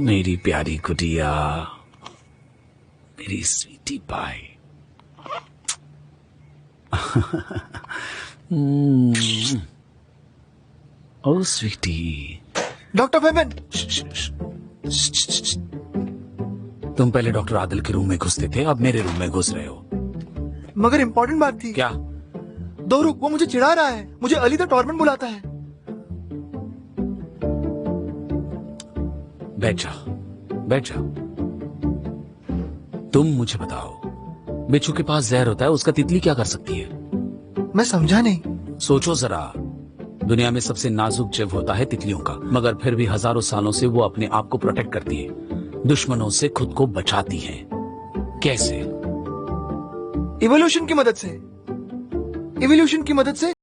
मेरी प्यारी गुड़िया, मेरी स्वीटी पाई। ओ स्वीटी। डॉक्टर फेबन। तुम पहले डॉक्टर आदिल के रूम में घुसते थे, अब मेरे रूम में घुस रहे हो। मगर इम्पोर्टेंट बात थी। क्या? दोरुक, वो मुझे चिढ़ा रहा है, मुझे अली द टॉर्मेंट बुलाता है। बैठ जाओ, बैठ जाओ। तुम मुझे बताओ, बिच्छू के पास जहर होता है, उसका तितली क्या कर सकती है? मैं समझा नहीं। सोचो जरा, दुनिया में सबसे नाजुक जीव होता है तितलियों का, मगर फिर भी हजारों सालों से वो अपने आप को प्रोटेक्ट करती है, दुश्मनों से खुद को बचाती है। कैसे? इवोल्यूशन की मदद से। इवोल्यूशन की मदद से।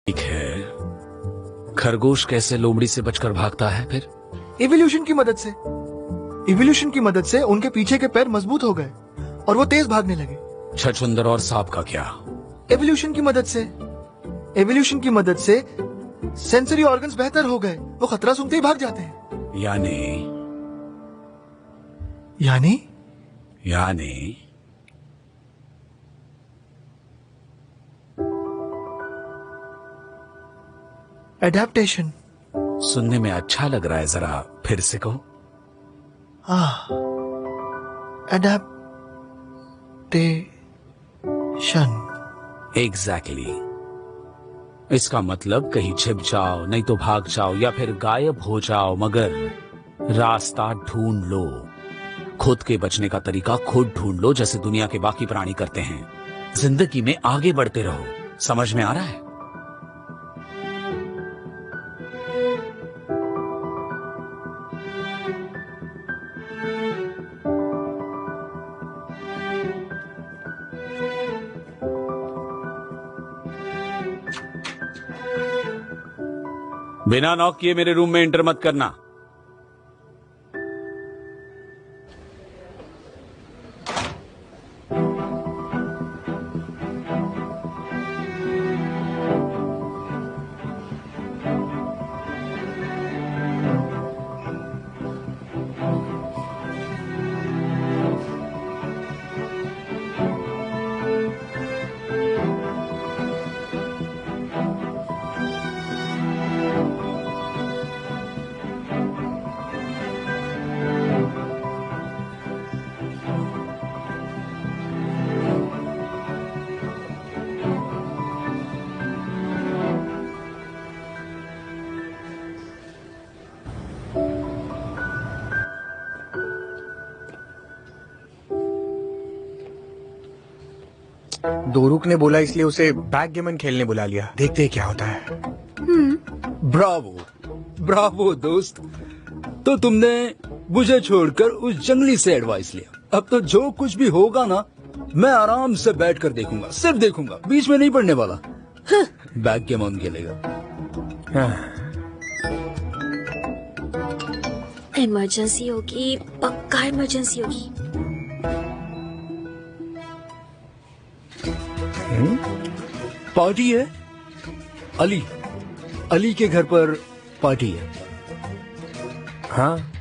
ठीक है, खरगोश कैसे लोमड़ी से बचकर भागता है फिर? इवोल्यूशन की मदद से। इवोल्यूशन की मदद से उनके पीछे के पैर मजबूत हो गए और वो तेज भागने लगे। छछूंदर और सांप का क्या? एवोल्यूशन की मदद से। एवोल्यूशन की मदद से सेंसरी ऑर्गन्स बेहतर हो गए, वो खतरा सुनते ही भाग जाते हैं। यानी यानी यानी एडेप्टेशन। सुनने में अच्छा लग रहा है, जरा फिर से कहो। एडेप्टेशन। एग्जैक्टली। इसका मतलब कहीं छिप जाओ, नहीं तो भाग जाओ, या फिर गायब हो जाओ, मगर रास्ता ढूंढ लो। खुद के बचने का तरीका खुद ढूंढ लो, जैसे दुनिया के बाकी प्राणी करते हैं। जिंदगी में आगे बढ़ते रहो। समझ में आ रहा है? बिना नॉक किए मेरे रूम में एंटर मत करना। दोरुक ने बोला इसलिए उसे बैकगेमन खेलने बुला लिया। देखते हैं क्या होता है। ब्रावो, ब्रावो दोस्त। तो तुमने मुझे छोड़कर उस जंगली से एडवाइस लिया। अब तो जो कुछ भी होगा ना, मैं आराम से बैठ कर देखूंगा, सिर्फ देखूंगा, बीच में नहीं पड़ने वाला। बैकगेमन खेलेगा। इमरजेंसी होगी, पक्का इमरजेंसी होगी। पार्टी है। अली के घर पर पार्टी है। हाँ,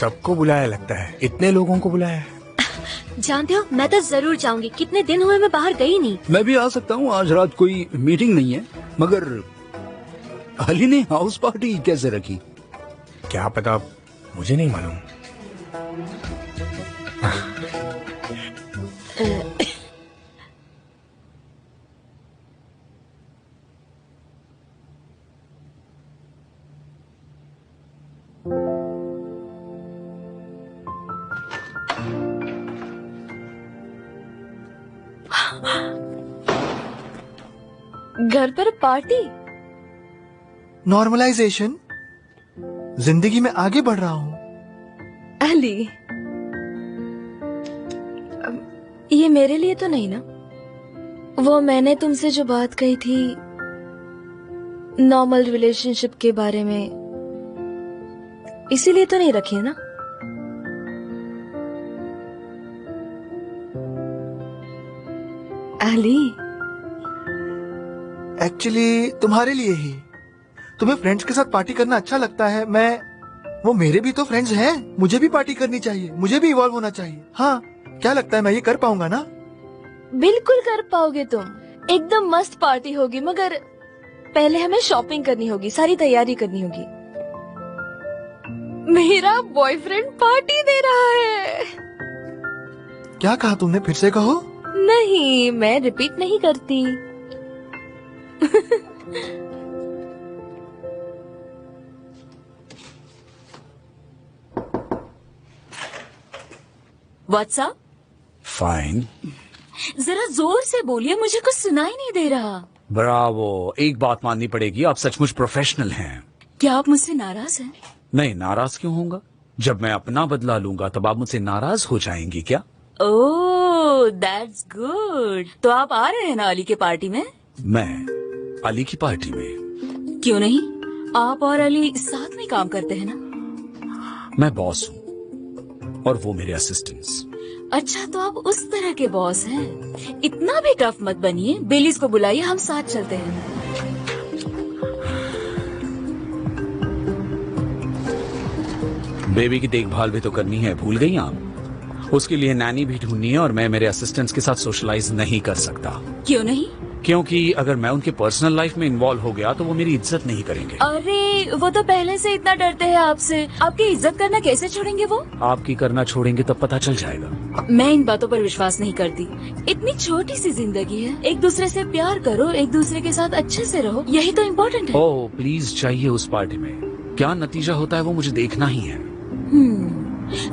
सबको बुलाया लगता है। इतने लोगों को बुलाया है। जानते हो, मैं तो जरूर जाऊंगी। कितने दिन हुए मैं बाहर गई नहीं। मैं भी आ सकता हूँ। आज रात कोई मीटिंग नहीं है, मगर अली ने हाउस पार्टी कैसे रखी? क्या पता, मुझे नहीं मालूम। घर पर पार्टी। नॉर्मलाइजेशन। जिंदगी में आगे बढ़ रहा हूँ। अली, ये मेरे लिए तो नहीं ना? वो मैंने तुमसे जो बात कही थी नॉर्मल रिलेशनशिप के बारे में, इसीलिए तो नहीं रखी है ना? अली, एक्चुअली तुम्हारे लिए ही। तुम्हें फ्रेंड्स के साथ पार्टी करना अच्छा लगता है, वो मेरे भी तो फ्रेंड्स हैं, मुझे भी पार्टी करनी चाहिए, मुझे भी इवॉल्व होना चाहिए। हाँ, क्या लगता है मैं ये कर पाऊंगा ना? बिल्कुल कर पाओगे तुम, एकदम मस्त पार्टी होगी, मगर पहले हमें शॉपिंग करनी होगी, सारी तैयारी करनी होगी। मेरा बॉयफ्रेंड पार्टी दे रहा है। क्या कहा तुमने, फिर से कहो। नहीं, मैं रिपीट नहीं करती। व्हाट्सअप? फाइन। जरा जोर से बोलिए, मुझे कुछ सुनाई नहीं दे रहा। ब्रावो, एक बात माननी पड़ेगी, आप सचमुच प्रोफेशनल हैं। क्या आप मुझसे नाराज हैं? नहीं, नाराज क्यों होऊंगा? जब मैं अपना बदला लूंगा तब आप मुझसे नाराज हो जाएंगी क्या? ओह, दैट्स गुड। तो आप आ रहे हैं ना अली के पार्टी में? मैं अली की पार्टी में? क्यों नहीं, आप और अली साथ में काम करते हैं ना। मैं बॉस हूँ और वो मेरे असिस्टेंट्स। अच्छा, तो आप उस तरह के बॉस हैं। इतना भी टफ मत बनिए, बेलीज को बुलाइए, हम साथ चलते हैं। बेबी की देखभाल भी तो करनी है, भूल गई आप? उसके लिए नैनी भी ढूंढनी है और मैं मेरे असिस्टेंट्स के साथ सोशलाइज नहीं कर सकता। क्यों नहीं? क्योंकि अगर मैं उनके पर्सनल लाइफ में इन्वॉल्व हो गया तो वो मेरी इज्जत नहीं करेंगे। अरे, वो तो पहले से इतना डरते हैं आपसे, आपकी इज्जत करना कैसे छोड़ेंगे वो? आपकी करना छोड़ेंगे तब पता चल जाएगा। मैं इन बातों पर विश्वास नहीं करती। इतनी छोटी सी जिंदगी है, एक दूसरे से प्यार करो, एक दूसरे के साथ अच्छे से रहो, यही तो इम्पोर्टेंट है। ओह प्लीज, चाहिए उस पार्टी में। क्या नतीजा होता है वो मुझे देखना ही है।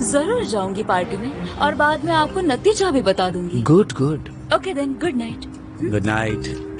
जरूर जाऊंगी पार्टी में और बाद में आपको नतीजा भी बता दूंगी। Good good. Okay then, good night. Good night.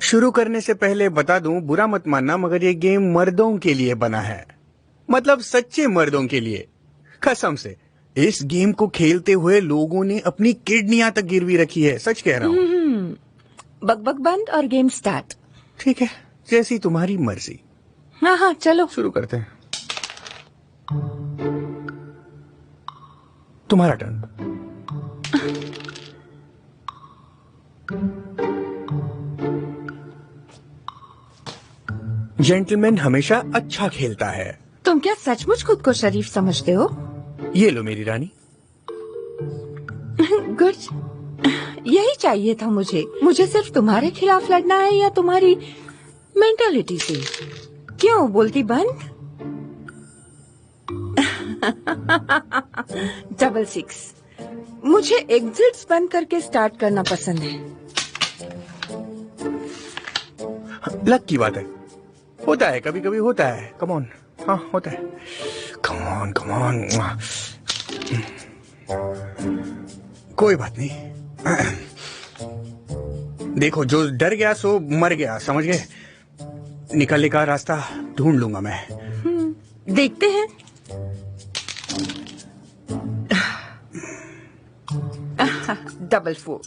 शुरू करने से पहले बता दूं, बुरा मत मानना, मगर ये गेम मर्दों के लिए बना है। मतलब सच्चे मर्दों के लिए। कसम से, इस गेम को खेलते हुए लोगों ने अपनी किडनियां तक गिरवी रखी है, सच कह रहा हूँ। बकबक बंद और गेम स्टार्ट। ठीक है, जैसी तुम्हारी मर्जी। हाँ हाँ, चलो शुरू करते हैं। तुम्हारा टर्न। जेंटलमैन हमेशा अच्छा खेलता है। तुम क्या सचमुच खुद को शरीफ समझते हो? ये लो मेरी रानी। गुड, यही चाहिए था मुझे। मुझे सिर्फ तुम्हारे खिलाफ लड़ना है या तुम्हारी मेंटालिटी से? क्यों बोलती बंद? 666। मुझे एग्जिट्स बंद करके स्टार्ट करना पसंद है। लक की बात है, होता है, कभी कभी होता है। कम ऑन, हाँ होता है। Come on come on. कोई बात नहीं। देखो, जो डर गया सो मर गया, समझ गए? निकलने का रास्ता ढूंढ लूंगा मैं। देखते हैं। डबल 4।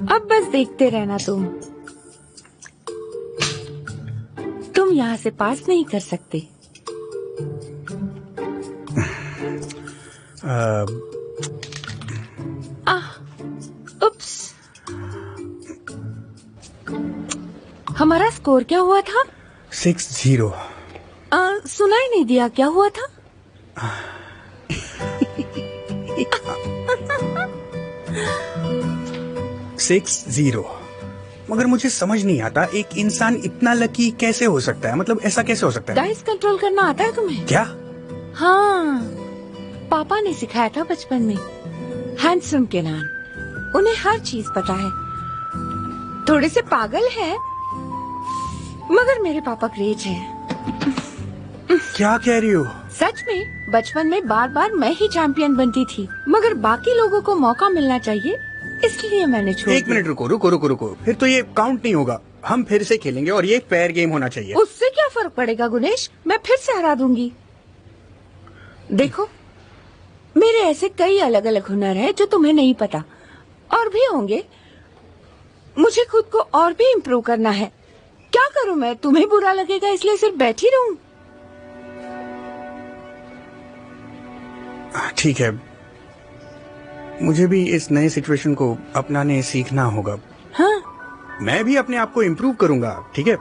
अब बस देखते रहना। तुम यहाँ से पास नहीं कर सकते। उप्स। हमारा स्कोर क्या हुआ था? 6-0। सुनाई नहीं दिया, क्या हुआ था? सिक्स 0। मगर मुझे समझ नहीं आता, एक इंसान इतना लकी कैसे हो सकता है? मतलब ऐसा कैसे हो सकता है? डाइस कंट्रोल करना आता है तुम्हें? क्या? हाँ, पापा ने सिखाया था बचपन में। हैंडसम के नाम, उन्हें हर चीज पता है। थोड़े से पागल है, मगर मेरे पापा ग्रेट हैं। क्या कह रही हो? सच में, बचपन में बार बार मैं ही चैंपियन बनती थी, मगर बाकी लोगों को मौका मिलना चाहिए, इसलिए मैंने छोड़ एक मिनट रुको रुको रुको रुको, फिर तो ये काउंट नहीं होगा। हम फिर से खेलेंगे और ये फेयर गेम होना चाहिए। उससे क्या फर्क पड़ेगा गुनेश, मैं फिर से हरा दूंगी। देखो, मेरे ऐसे कई अलग अलग हुनर हैं जो तुम्हें नहीं पता, और भी होंगे। मुझे खुद को और भी इम्प्रूव करना है। क्या करूं मैं? तुम्हें बुरा लगेगा इसलिए सिर्फ बैठी रहूं? ठीक है, मुझे भी इस नए सिचुएशन को अपनाने सीखना होगा। हाँ, मैं भी अपने आप को इम्प्रूव करूंगा। ठीक है,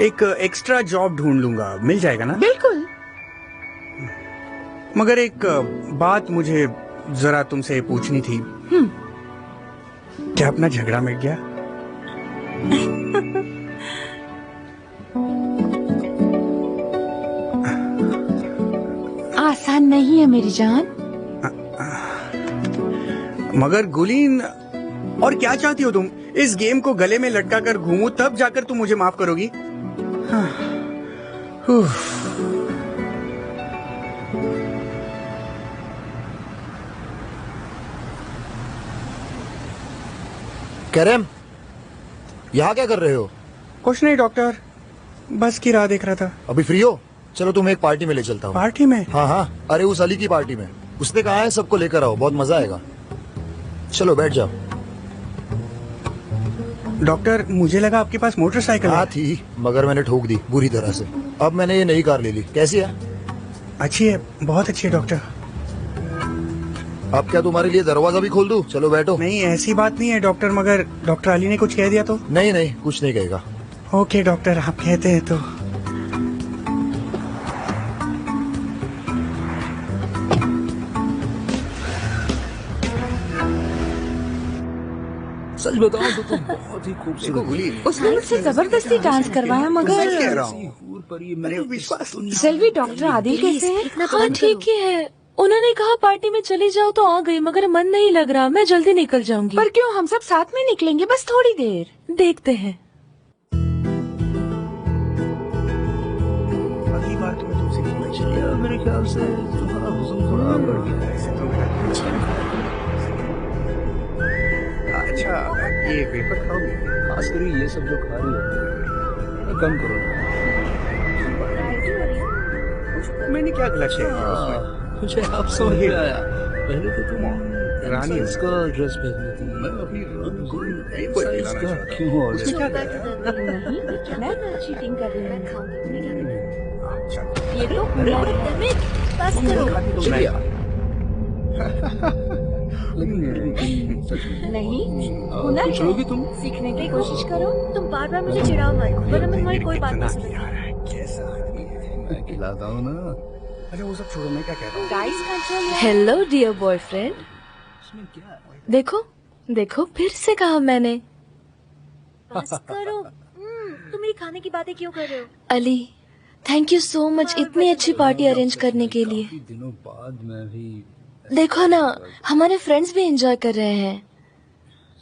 एक एक्स्ट्रा जॉब ढूंढ लूंगा, मिल जाएगा ना? बिल्कुल। मगर एक बात मुझे जरा तुमसे पूछनी थी। क्या अपना झगड़ा मिट गया? आसान नहीं है मेरी जान। मगर गुलीन, और क्या चाहती हो तुम? इस गेम को गले में लटका कर घूमूं तब जाकर तुम मुझे माफ करोगी? करेम, यहाँ क्या कर रहे हो? कुछ नहीं डॉक्टर, बस की राह देख रहा था। अभी फ्री हो? चलो तुम्हें एक पार्टी में ले चलता हूँ। पार्टी में? हाँ हाँ, अरे उस अली की पार्टी में। उसने कहा है सबको लेकर आओ, बहुत मजा आएगा। चलो बैठ जाओ। डॉक्टर, मुझे लगा आपके पास मोटरसाइकिल हाँ है। थी, मगर मैंने ठोक दी बुरी तरह से। अब मैंने ये नई कार ले ली। कैसी है? अच्छी है, बहुत अच्छी है डॉक्टर। अब क्या तुम्हारे लिए दरवाजा भी खोल दूं? चलो बैठो। नहीं, ऐसी बात नहीं है डॉक्टर, मगर डॉक्टर अली ने कुछ कह दिया तो? नहीं नहीं, कुछ नहीं कहेगा। ओके डॉक्टर, आप कहते हैं तो। सच बताओ तो तुम बहुत ही खूबसूरत। उसने मुझसे जबरदस्ती डांस करवाया, मैं कह मगर रहा हूँ, मेरे विश्वास सेल्वी, डॉक्टर आदिल कैसे हैं? हाँ ठीक ही है। उन्होंने कहा पार्टी में चली जाओ तो आ गई, मगर मन नहीं लग रहा। मैं जल्दी निकल जाऊंगी। पर क्यों, हम सब साथ में निकलेंगे, बस थोड़ी देर। देखते हैं। अगली बार तुम्हें तुमसे खेलना चाहिए। मेरे ख्याल से तुम्हारा हुस्न थोड़ा बढ़ गया है। ऐसे तो मेरा अच्छा, ये वेफर खाओगे? खास कर ये सब जो खा रही हो, कम करो ना। मैंने क्या गलत किया उसमें? मुझे आप समझ में आया। पहले तो तुम रानी साइज का ड्रेस पहनती थी। मैं अभी साइज का क्यों हो उसमें क्या गलत है? मैं चीटिंग कर रही हूँ। अच्छा, ये तो बस करो। नहीं, हुनर है। लोगी तुम? सीखने की कोशिश करो। तुम बार बार मुझे चिढ़ाओ मत, वरना मैं तुम्हारी कोई बात नहीं सुनूंगी। कैसा आदमी है? मैं खिलाता हूँ ना। अच्छा वो सब छोड़ो, मैं क्या कहता हूँ। Guys control. Hello dear boyfriend. इसमें क्या है? देखो देखो, फिर से कहा मैंने। बस करो। तुम मेरी खाने की बातें क्यों कर रहे हो? Ali, thank you so much इतनी अच्छी पार्टी अरेंज करने के लिए। काफी दिनों बाद मैं भी देखो ना, हमारे फ्रेंड्स भी एंजॉय कर रहे हैं।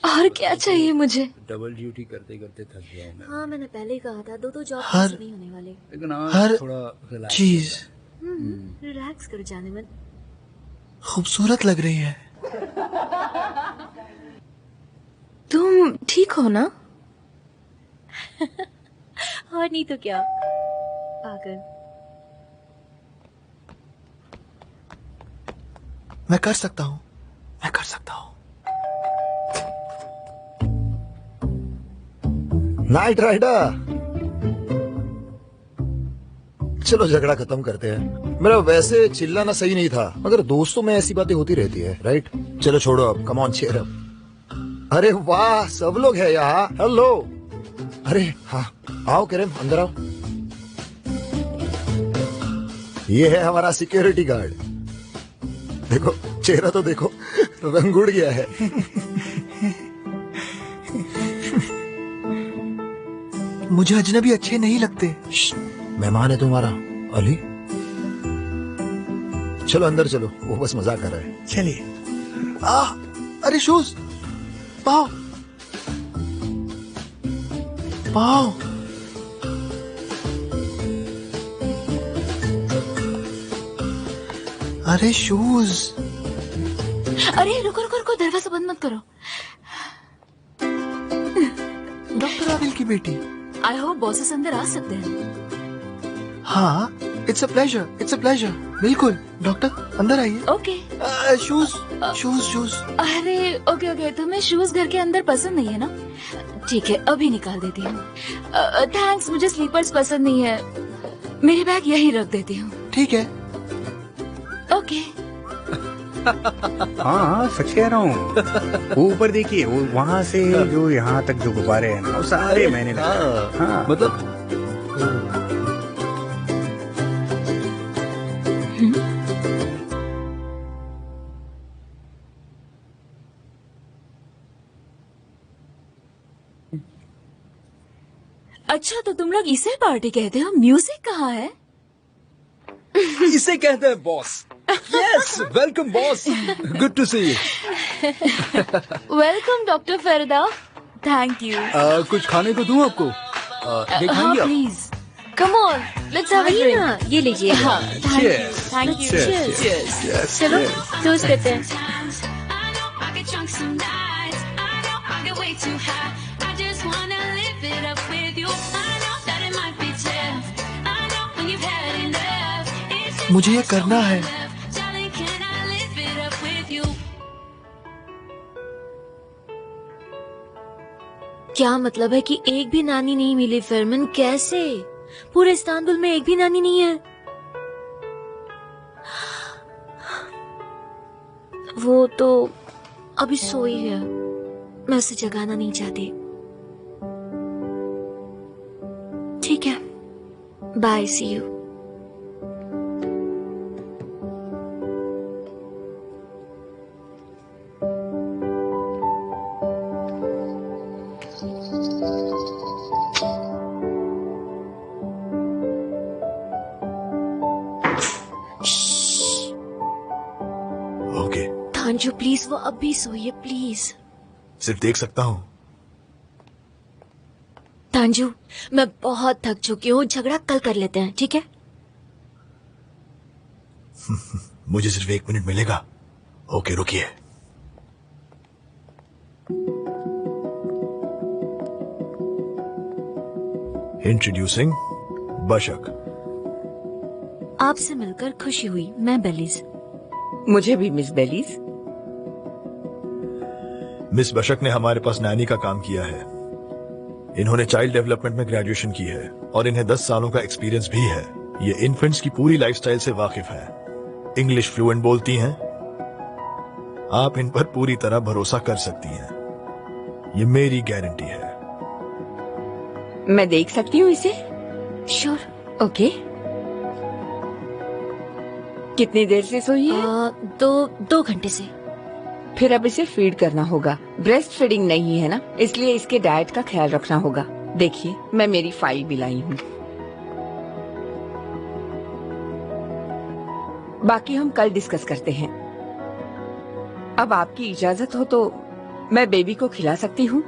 और क्या चाहिए मुझे? डबल ड्यूटी करते करते थक गया हूँ मैं। हाँ, मैंने पहले ही कहा था, दो जॉब हर- नहीं होने वाले। लेकिन हर आज थोड़ा रिलैक्स चीज रिलैक्स करो जाने मन। खूबसूरत लग रही है। तुम ठीक हो ना? और नहीं तो क्या, पागल। मैं कर सकता हूँ, मैं कर सकता हूँ। नाइट राइडर, चलो झगड़ा खत्म करते हैं। मेरा वैसे चिल्लाना सही नहीं था, मगर दोस्तों में ऐसी बातें होती रहती है, राइट? चलो छोड़ो अब, कम ऑन चीयर अप। अरे वाह, सब लोग हैं यहाँ। हेलो। अरे हाँ, आओ करेम, अंदर आओ। ये है हमारा सिक्योरिटी गार्ड। देखो चेहरा तो देखो, रंग उड़ गया है। मुझे अजनबी अच्छे नहीं लगते। मेहमान है तुम्हारा अली। चलो अंदर चलो, वो बस मजाक कर रहा है। चलिए। अरे शूज, पाओ पाओ। अरे शूज। अरे रुको रुको रुको, दरवाजा बंद मत करो। डॉक्टर आदिल की बेटी। आई होप बॉसेस अंदर आ सकते हैं। हाँ, इट्स अ प्लेजर। बिल्कुल डॉक्टर अंदर आइए। ओके। शूज। अरे ओके, तुम्हें शूज घर के अंदर पसंद नहीं है ना? ठीक है, अभी निकाल देती हूँ। थैंक्स, मुझे स्लीपर्स पसंद नहीं है। मेरी बैग यही रख देती हूँ। ठीक है। ओके। हाँ सच कह रहा हूँ। ऊपर देखिए, वो वहाँ से जो यहाँ तक जो गुब्बारे हैं ना, वो सारे मैंने लगाए। हाँ मतलब अच्छा, तो तुम लोग इसे पार्टी कहते हो? म्यूजिक कहाँ है? इसे कहते हैं boss. Yes, welcome boss, good to see you. Welcome doctor Farida. Thank you. कुछ खाने को दूं आपको? हाँ दिखाएंगे आप? Please. Come on, let's have a drink. ये लीजिए। हाँ Cheers. Thank you. Cheers. Cheers. चलो टोस्ट करते हैं। I get drunk some nights. I know I get way too high. I just wanna live it up with you. I know that it might be tough. I know when you've had enough. It's just मुझे ये करना है। darling, can I live it up with you? क्या मतलब है कि एक भी नानी नहीं मिली? फिरमन कैसे? पूरे इस्तांबुल में एक भी नानी नहीं है। वो तो अभी सोई है, मैं उसे जगाना नहीं चाहती। ठीक है, bye, see you. Okay, Tanju please, वो अब भी सोइए प्लीज। सिर्फ देख सकता हूँ। तांजू, मैं बहुत थक चुकी हूँ, झगड़ा कल कर लेते हैं, ठीक है? मुझे सिर्फ 1 मिनट मिलेगा। ओके, रुकिए। इंट्रोड्यूसिंग बशक। आपसे मिलकर खुशी हुई। मैं बेलीज। मुझे भी मिस बेलीज। मिस बशक ने हमारे पास नैनी का काम किया है। इन्होंने चाइल्ड डेवलपमेंट में ग्रेजुएशन की है और इन्हें 10 सालों का एक्सपीरियंस भी है। ये इन्फेंट्स की पूरी लाइफस्टाइल से वाकिफ है। इंग्लिश फ्लुएंट बोलती हैं। आप इन पर पूरी तरह भरोसा कर सकती हैं। ये मेरी गारंटी है। मैं देख सकती हूँ इसे? श्योर। ओके। कितनी देर से सोई है? 2 घंटे से। फिर अब इसे फीड करना होगा। ब्रेस्ट फीडिंग नहीं है ना, इसलिए इसके डाइट का ख्याल रखना होगा। देखिए, मैं मेरी फाइल भी लाई हूँ। बाकी हम कल डिस्कस करते हैं। अब आपकी इजाजत हो तो मैं बेबी को खिला सकती हूँ?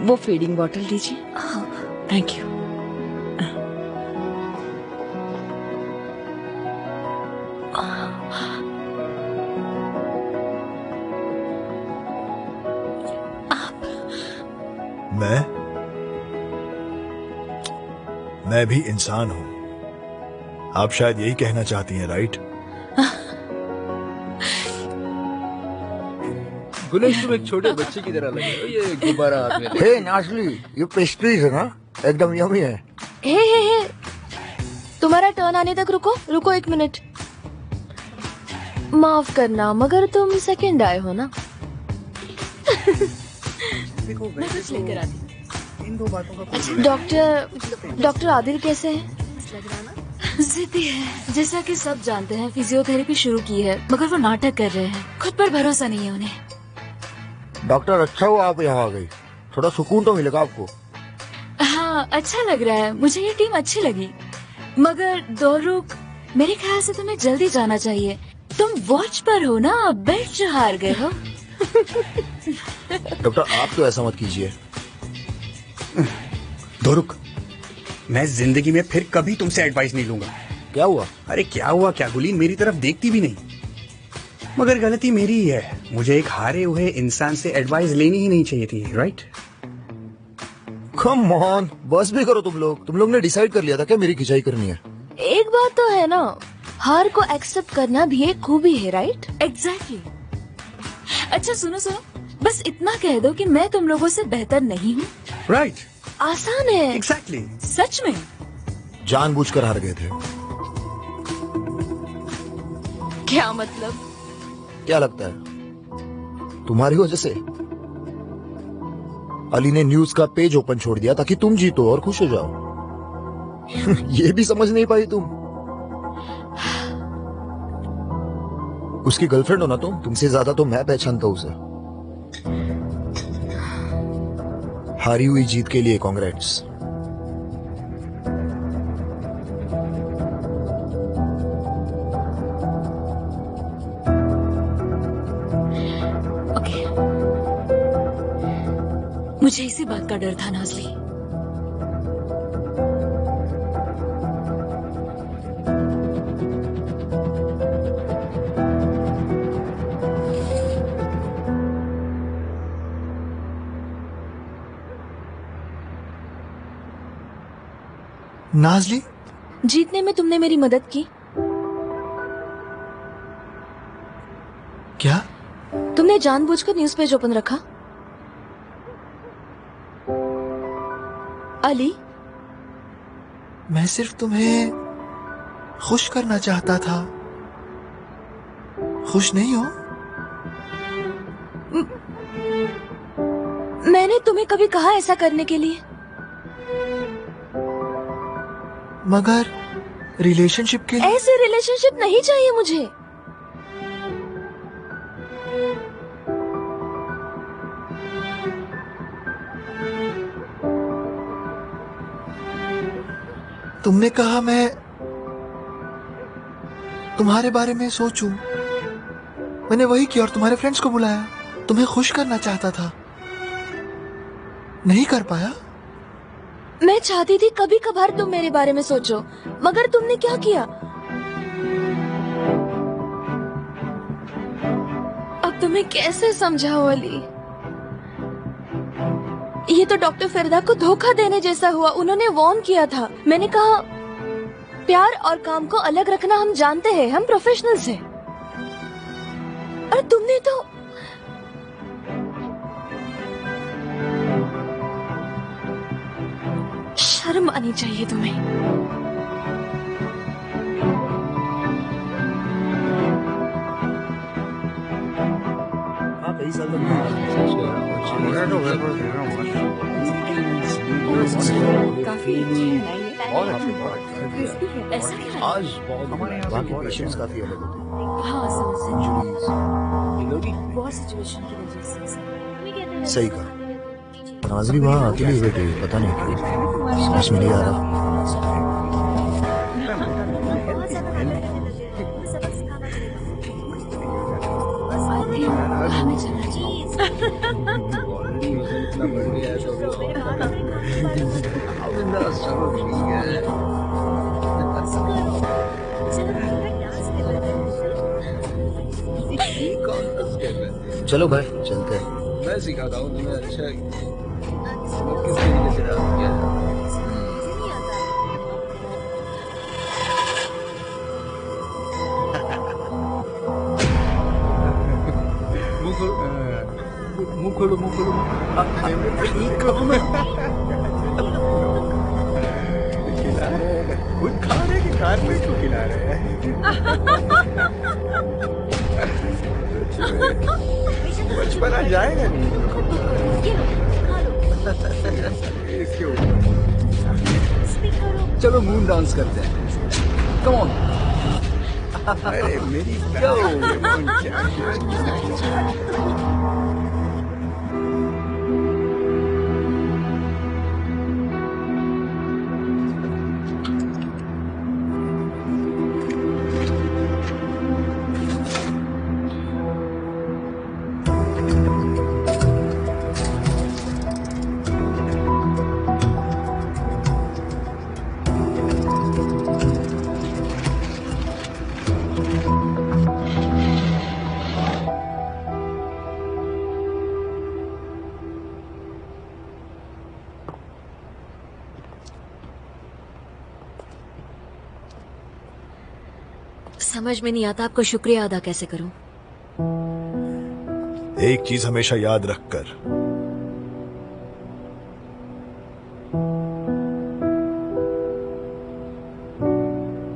वो फीडिंग बॉटल लीजिए। Thank you. मैं भी इंसान हूँ। आप शायद यही कहना चाहती हैं, राइट? गुलेश, तुम एक छोटे बच्चे की तरह लगे हो। ये गुब्बारा हाथ में। हे नाजली, ये पेस्ट्रीज है ना, एकदम यमी है। हे, तुम्हारा टर्न आने तक रुको 1 मिनट। माफ करना, मगर तुम सेकंड आए हो ना। देखो, मैं कुछ लेकर आती हूँ। इन 2 बातों का डॉक्टर आदिल कैसे हैं? जिद्दी है, जैसा कि सब जानते हैं। फिजियोथेरेपी शुरू की है, मगर वो नाटक कर रहे हैं। खुद पर भरोसा नहीं है उन्हें। डॉक्टर, अच्छा हुआ आप यहाँ आ गई। थोड़ा सुकून तो मिलेगा आपको। हाँ, अच्छा लग रहा है। मुझे ये टीम अच्छी लगी, मगर दोरुक, मेरे ख्याल से तुम्हें जल्दी जाना चाहिए। तुम वॉच पर हो ना, बेल्ट जो हार गए हो। डॉक्टर, आप तो ऐसा मत कीजिए। दोरुक, मैं जिंदगी में फिर कभी तुमसे एडवाइस नहीं लूंगा। क्या हुआ? अरे क्या हुआ क्या? गुलीन मेरी तरफ देखती भी नहीं। मगर गलती मेरी ही है, मुझे एक हारे हुए इंसान से एडवाइस लेनी ही नहीं चाहिए थी, राइट? कम ऑन, बस भी करो तुम लोग ने डिसाइड कर लिया था क्या मेरी खिंचाई करनी है? एक बात तो है ना, हार को एक्सेप्ट करना भी एक खूबी है, राइट? एग्जैक्टली। अच्छा सुनो, बस इतना कह दो कि मैं तुम लोगों से बेहतर नहीं हूँ। राइट, आसान है। एग्जैक्टली। सच में? जानबूझकर हार गए थे। क्या मतलब? क्या लगता है तुम्हारी वजह से अली ने न्यूज का पेज ओपन छोड़ दिया ताकि तुम जीतो और खुश हो जाओ? ये भी समझ नहीं पाई तुम? उसकी गर्लफ्रेंड हो ना तुमसे ज्यादा तो मैं पहचानता हूं उसे। हारी हुई जीत के लिए कांग्रेट्स। ओके, मुझे इसी बात का डर था नाज़ली। नाज़ली, जीतने में तुमने मेरी मदद की। क्या? तुमने जानबूझकर न्यूज पेज ओपन रखा। अली, मैं सिर्फ तुम्हें खुश करना चाहता था। खुश नहीं हो? मैंने तुम्हें कभी कहा ऐसा करने के लिए? मगर रिलेशनशिप के लिए ऐसे रिलेशनशिप नहीं चाहिए मुझे। तुमने कहा मैं तुम्हारे बारे में सोचूं। मैंने वही किया और तुम्हारे फ्रेंड्स को बुलाया। तुम्हें खुश करना चाहता था, नहीं कर पाया। मैं चाहती थी कभी कभार तुम मेरे बारे में सोचो, मगर तुमने क्या किया? अब तुम्हें कैसे समझाऊं अली? ये तो डॉक्टर फिरदा को धोखा देने जैसा हुआ। उन्होंने वार्न किया था। मैंने कहा प्यार और काम को अलग रखना हम जानते हैं, हम प्रोफेशनल्स हैं। और तुमने तो शर्म आनी चाहिए तुम्हें। काफी ऐसा क्या? आज वहाँ के पेशेंट्स काफी अलग होते हैं। हाँ, समझ Injuries, वॉर सिचुएशन की वजह से। सही कहा। नाज़ली वहाँ अकेली हुए थे, पता नहीं क्यों समझ में नहीं आ रहा। हमें चलना चाहिए। चलो भाई चलते हैं। मैं सिखाता हूँ तुम्हें। अच्छा किस तरीके से डांस किया जाता है। मुंह खोलो मुंह खोलो। खुद खा रहे कि कारपेट को खिला रहे हैं? बचपना जाएगा नहीं। इसके ऊपर चलो मून डांस करते हैं। Come on. अरे मेरी समझ में नहीं आता आपको शुक्रिया अदा कैसे करूं। एक चीज हमेशा याद रखकर,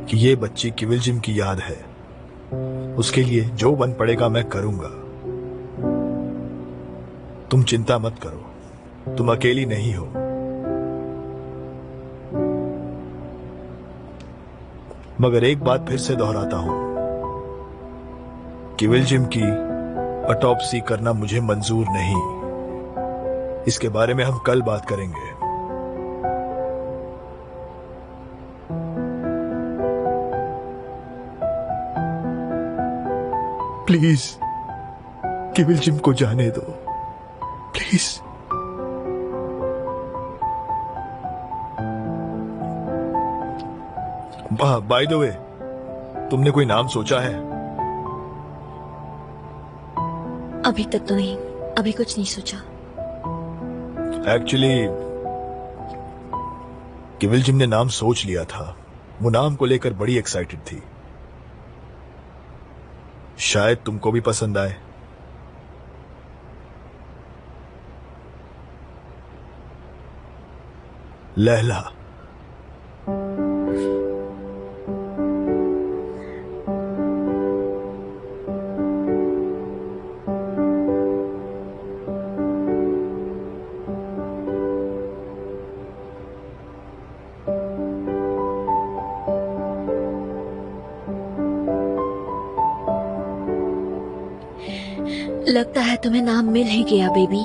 कि ये बच्ची किविल जिम की याद है। उसके लिए जो बन पड़ेगा मैं करूंगा। तुम चिंता मत करो, तुम अकेली नहीं हो। मगर एक बात फिर से दोहराता हूं, किविल जिम की ऑटोप्सी करना मुझे मंजूर नहीं। इसके बारे में हम कल बात करेंगे। प्लीज किविल जिम को जाने दो, प्लीज। बाय द वे, तुमने कोई नाम सोचा है? अभी तक तो नहीं, अभी कुछ नहीं सोचा। एक्चुअली किविल जिम ने नाम सोच लिया था। वो नाम को लेकर बड़ी एक्साइटेड थी। शायद तुमको भी पसंद आए। लैला। लगता है तुम्हें नाम मिल ही गया baby.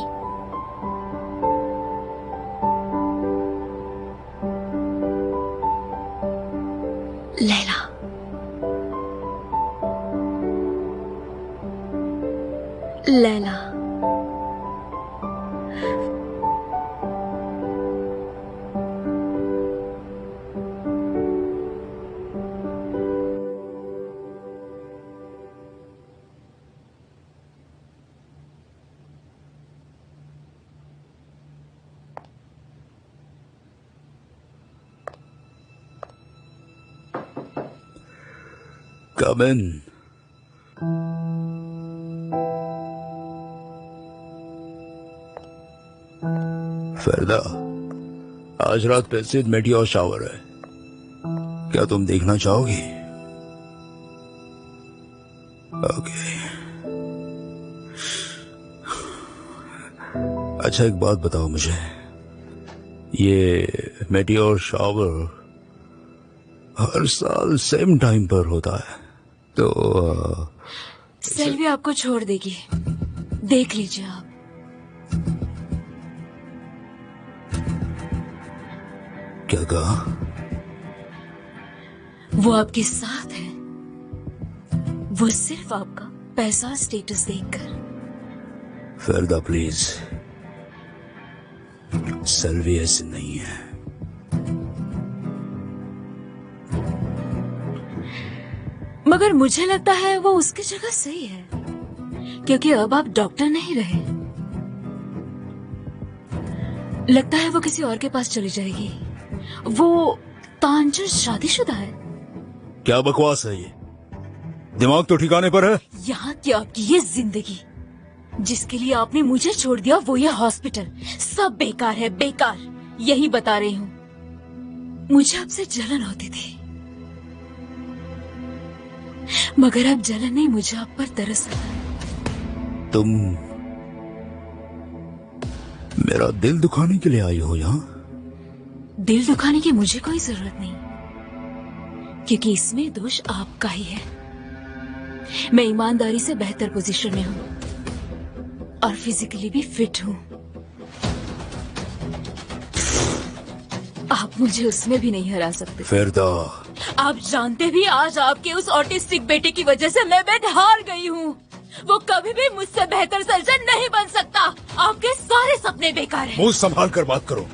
Laila. Laila. Come in. फरदा, आज रात पैसे मेडियोर शावर है, क्या तुम देखना चाहोगी? ओके। अच्छा एक बात बताओ मुझे, ये मेडियोर शावर हर साल सेम टाइम पर होता है तो सेल्वी आपको छोड़ देगी, देख लीजिए आप। क्या कहा? वो आपके साथ है, वो सिर्फ आपका पैसा स्टेटस देखकर। फरदा प्लीज, सेल्वी ऐसे नहीं है। मगर मुझे लगता है वो उसकी जगह सही है, क्योंकि अब आप डॉक्टर नहीं रहे। लगता है वो किसी और के पास चली जाएगी। वो तांजर शादीशुदा है। क्या बकवास है ये? दिमाग तो ठिकाने पर है? यहाँ की आपकी ये जिंदगी जिसके लिए आपने मुझे छोड़ दिया, वो ये हॉस्पिटल, सब बेकार है, बेकार। यही बता रही हूँ। मुझे आपसे जलन होती थी, मगर अब जलन नहीं, मुझे आप पर तरस आता है। तुम मेरा दिल दुखाने के लिए आई हो यहाँ? दिल दुखाने की मुझे कोई जरूरत नहीं, क्योंकि इसमें दोष आपका ही है। मैं ईमानदारी से बेहतर पोजीशन में हूँ और फिजिकली भी फिट हूँ। आप मुझे उसमें भी नहीं हरा सकते। फरदा, आप जानते भी, आज आपके उस ऑटिस्टिक बेटे की वजह से मैं बेट हार गई हूँ। वो कभी भी मुझसे बेहतर सर्जन नहीं बन सकता। आपके सारे सपने बेकार हैं। मुंह संभाल कर बात करो।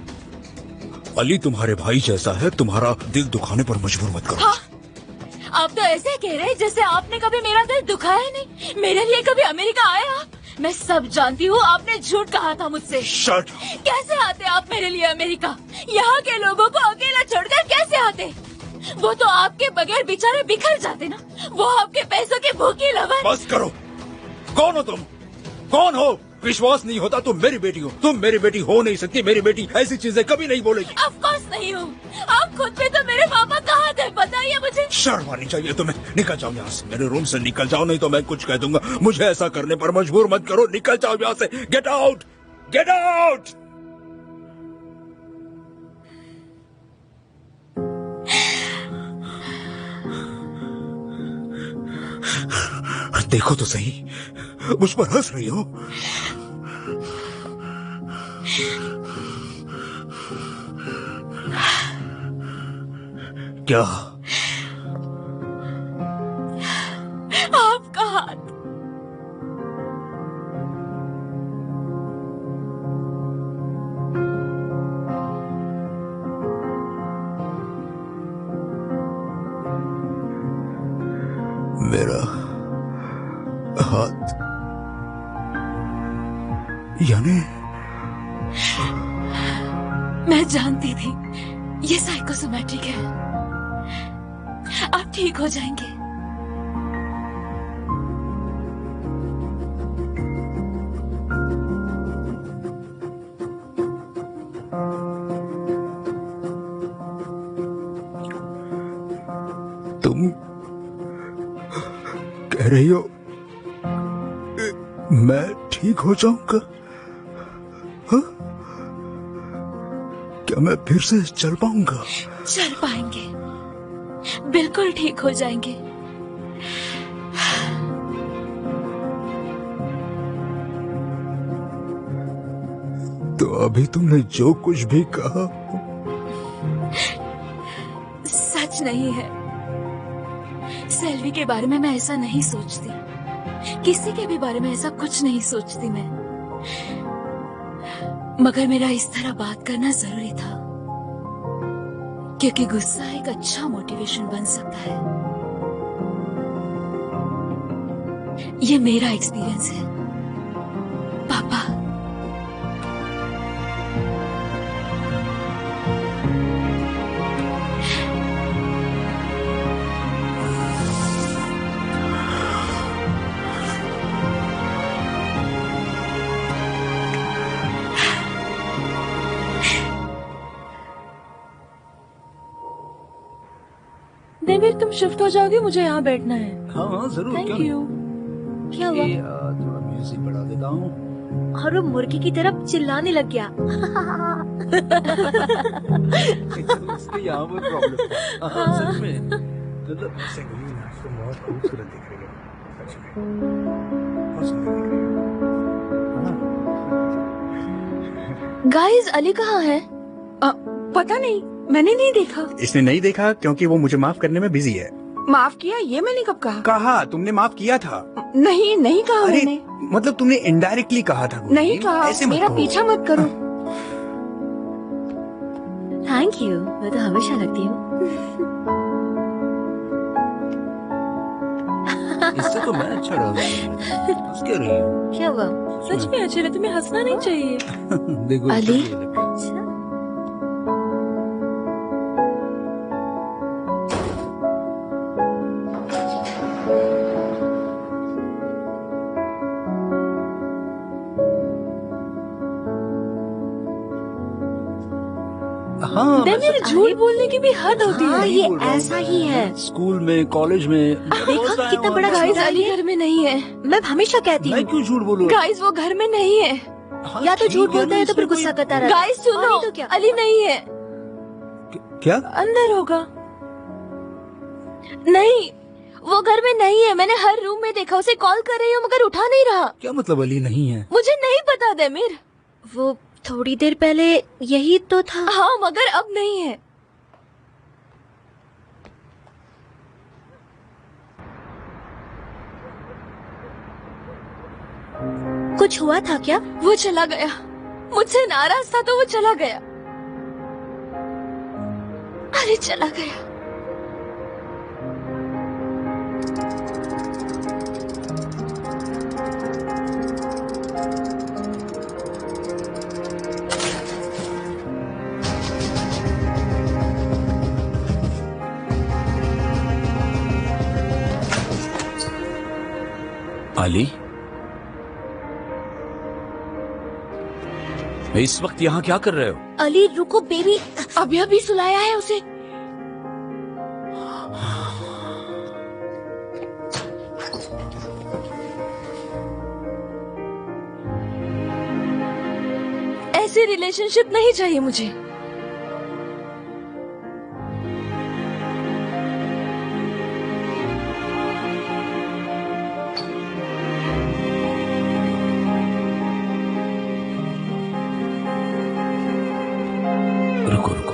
अली तुम्हारे भाई जैसा है, तुम्हारा दिल दुखाने पर मजबूर मत करो। हाँ, आप तो ऐसे कह रहे हैं जैसे आपने कभी मेरा दिल दुखाया नहीं। मेरे लिए कभी अमेरिका आए आप? मैं सब जानती हूँ, आपने झूठ कहा था मुझसे। शट! कैसे आते आप मेरे लिए अमेरिका? यहाँ के लोगों को अकेला छोड़कर कैसे आते? वो तो आपके बगैर बेचारे बिखर जाते ना। वो आपके पैसों के भूखी लवर। बस करो। कौन हो तुम? कौन हो? विश्वास नहीं होता तुम मेरी बेटी हो। तुम मेरी बेटी हो नहीं सकती। मेरी बेटी ऐसी चीजें कभी नहीं बोलेगी। ऑफ कोर्स नहीं हूँ। आप खुद भी तो मेरे पापा कहाँ थे बताइए मुझे। शर्म आनी चाहिए तुम्हें। निकल जाओ यहाँ से। मेरे रूम से निकल जाओ, नहीं तो मैं कुछ कह दूंगा। मुझे ऐसा करने पर मजबूर मत करो। निकल जाओ यहाँ से। Get out, get out. देखो तो सही, मुझ पर हंस रही हो। क्या? आपका हाथ। मेरा हाथ यानी? मैं जानती थी ये साइकोसोमैटिक है। आप ठीक हो जाएंगे। तुम कह रही हो मैं ठीक हो जाऊंगा? हाँ? क्या मैं फिर से चल पाऊंगा? चल पाएंगे, बिल्कुल ठीक हो जाएंगे। तो अभी तुमने जो कुछ भी कहा सच नहीं है। सेल्वी के बारे में मैं ऐसा नहीं सोचती। किसी के भी बारे में ऐसा कुछ नहीं सोचती मैं। मगर मेरा इस तरह बात करना जरूरी था, क्योंकि गुस्सा एक अच्छा मोटिवेशन बन सकता है। ये मेरा एक्सपीरियंस है पापा। देवीर, तुम शिफ्ट हो जाओगे, मुझे यहाँ बैठना है। हाँ हाँ जरूर। थैंक क्यों यू। क्या हुआ? नहीं? थोड़ा म्यूजिक बढ़ा देता हूँ। और वो मुर्गी की तरफ चिल्लाने लग गया। इसके यहाँ पर प्रॉब्लम। हाँ, सच में मतलब बहुत खूबसूरत दिख रही है सच में। बहुत सुंदर दिख रही है। गाइस, अली कहाँ है? पता नहीं, मैंने नहीं देखा। इसने नहीं देखा क्योंकि वो मुझे माफ करने में बिजी है। माफ किया ये मैंने कब कहा? कहा तुमने माफ किया था। नहीं, नहीं कहा अरे मैंने। मतलब तुमने इनडायरेक्टली कहा था। नहीं कहा। ऐसे मत मेरा कहो। पीछा मत करो। थैंक यू, मैं तो हमेशा लगती हूँ। इससे तो मैं अच्छा लग रही हूँ। हंस क्या रही हूँ? क्या हुआ? सच में अच्छे लगे, तुम्हें हंसना नहीं चाहिए। देखो अली? इसको ये लग रहा है। अच्छा। हाँ देवीर, झूठ बोलने की भी हद होती हाँ, है। ये बोल रहा हूँ ऐसा मैं। ही है। स्कूल में, कॉलेज में देखा कितना बड़ा गाइस, झूठ अली है। घर में नहीं है। मैं हमेशा कहती मैं हूँ, क्यों झूठ बोलूँ? गाइस, वो घर में नहीं है। हाँ, या तो ठीक झूठ बोलता है तो इसमें फिर गुस्सा करता रहता है। गाइस और सुनो, नहीं तो क्या? अली नहीं है। क्या? अंदर होगा। नहीं, वो घर में नहीं है। मैंने हर रूम में देखा, उसे कॉल कर रही हूँ मगर उठा नहीं रहा। क्या मतलब अली नहीं है? मुझे नहीं पता देमीर। वो थोड़ी देर पहले यही तो था। हाँ, मगर अब नहीं है। कुछ हुआ था क्या? वो चला गया। मुझसे नाराज था तो वो चला गया। अरे चला गया। अली, इस वक्त यहाँ क्या कर रहे हो? अली रुको बेबी, अभी अभी सुलाया है उसे। ऐसी रिलेशनशिप नहीं चाहिए मुझे। रुको रुको,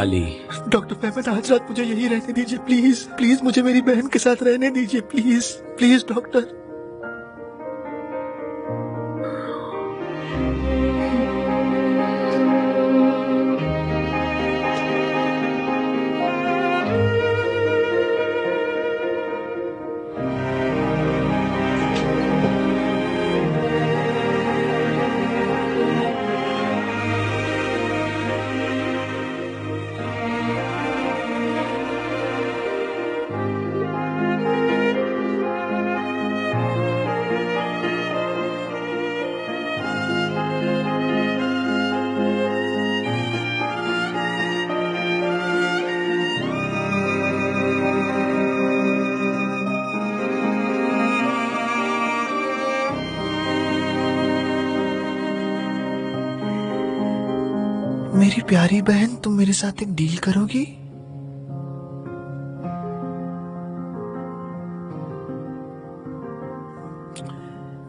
अली। डॉक्टर मेमन, आज रात मुझे यही रहने दीजिए प्लीज। प्लीज मुझे मेरी बहन के साथ रहने दीजिए प्लीज। Please doctor. मेरी प्यारी बहन, तुम मेरे साथ एक डील करोगी?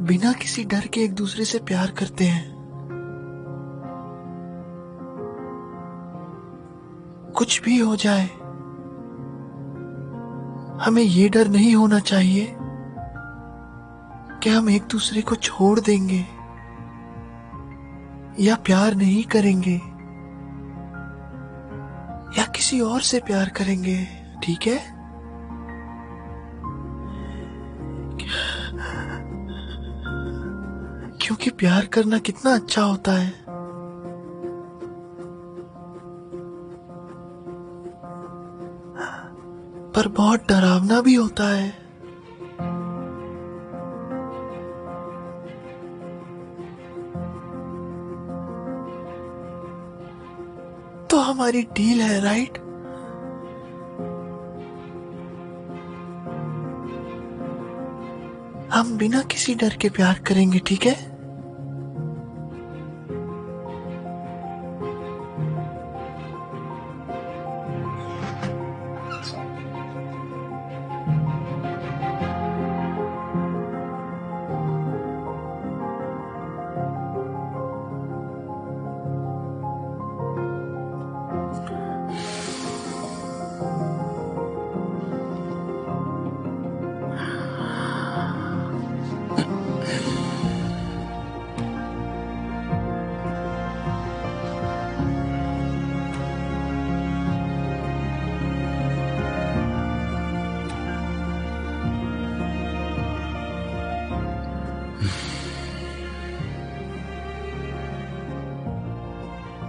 बिना किसी डर के एक दूसरे से प्यार करते हैं। कुछ भी हो जाए, हमें ये डर नहीं होना चाहिए कि हम एक दूसरे को छोड़ देंगे या प्यार नहीं करेंगे या किसी और से प्यार करेंगे, ठीक है? क्योंकि प्यार करना कितना अच्छा होता है। पर बहुत डरावना भी होता है। तो हमारी डील है, राइट? हम बिना किसी डर के प्यार करेंगे, ठीक है?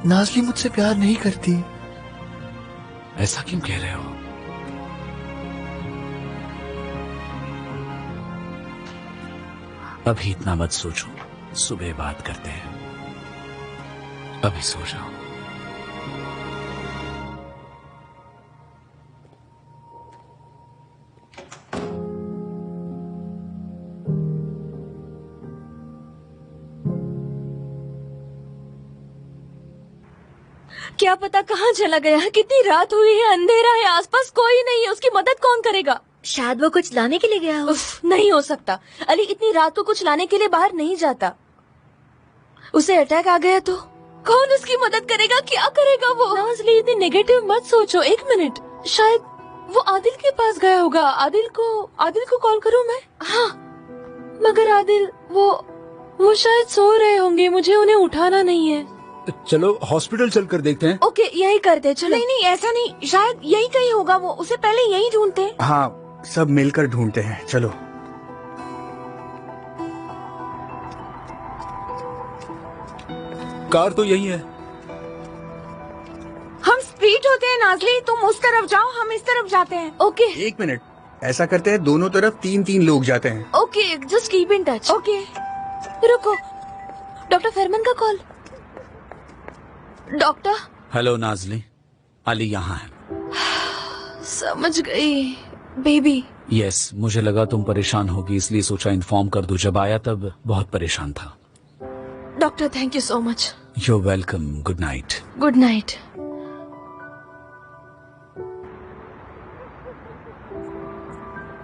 नाज़ली मुझसे प्यार नहीं करती। ऐसा क्यों कह रहे हो? अभी इतना मत सोचो, सुबह बात करते हैं। अभी सो जाओ। क्या पता कहाँ चला गया है। कितनी रात हुई है, अंधेरा है, आसपास कोई नहीं है। उसकी मदद कौन करेगा? शायद वो कुछ लाने के लिए गया हो। नहीं हो सकता। अली इतनी रात को कुछ लाने के लिए बाहर नहीं जाता। उसे अटैक आ गया तो कौन उसकी मदद करेगा? क्या करेगा वो? नाज़ली इतनी नेगेटिव मत सोचो। एक मिनट, शायद वो आदिल के पास गया होगा। आदिल को कॉल करूँ मैं? हाँ, मगर आदिल वो शायद सो रहे होंगे। मुझे उन्हें उठाना नहीं है। चलो हॉस्पिटल चलकर देखते हैं। ओके, यही करते हैं। चलो। नहीं, ऐसा नहीं। शायद यही कहीं होगा वो। उसे पहले यही ढूंढते हैं। हाँ, सब मिलकर ढूंढते हैं। चलो। कार तो यही है। हम स्पीड होते हैं नाजली, तुम उस तरफ जाओ, हम इस तरफ जाते हैं। ओके एक मिनट, ऐसा करते हैं दोनों तरफ 3-3 लोग जाते हैं। Okay, just keep in touch. Okay. रुको, डॉक्टर फेरमन का call. Doctor. Hello Nazli, Ali यहाँ है। समझ गई बेबी। यस, मुझे लगा तुम परेशान होगी इसलिए सोचा इन्फॉर्म कर दूं। जब आया तब बहुत परेशान था। Doctor thank you so much. You welcome. Good night. Good night.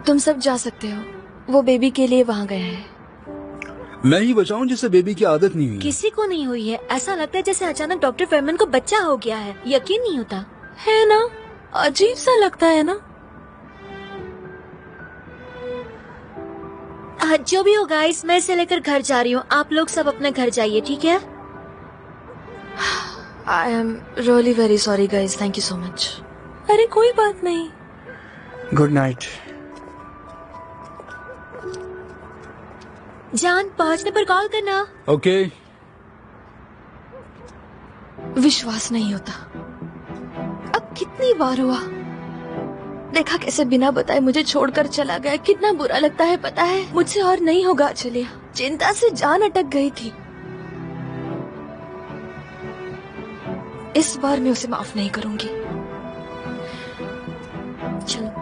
तुम सब जा सकते हो, वो बेबी के लिए वहाँ गए हैं। मैं ही बचाऊं जिसे बेबी की आदत नहीं हुई। किसी को नहीं हुई है। ऐसा लगता है जैसे अचानक डॉक्टर फेरमन को बच्चा हो गया है। यकीन नहीं होता है ना, अजीब सा लगता है ना। जो भी होगा, इस मैं इसे लेकर घर जा रही हूँ। आप लोग सब अपने घर जाइए, ठीक है? I am really very sorry guys, thank you so much. अरे कोई बात नहीं। Good night. जान, पहुंचने पर कॉल करना। ओके। विश्वास नहीं होता। अब कितनी बार हुआ, देखा कैसे बिना बताए मुझे छोड़कर चला गया। कितना बुरा लगता है पता है। मुझसे और नहीं होगा चलिए, चिंता से जान अटक गई थी। इस बार मैं उसे माफ नहीं करूंगी। चलो।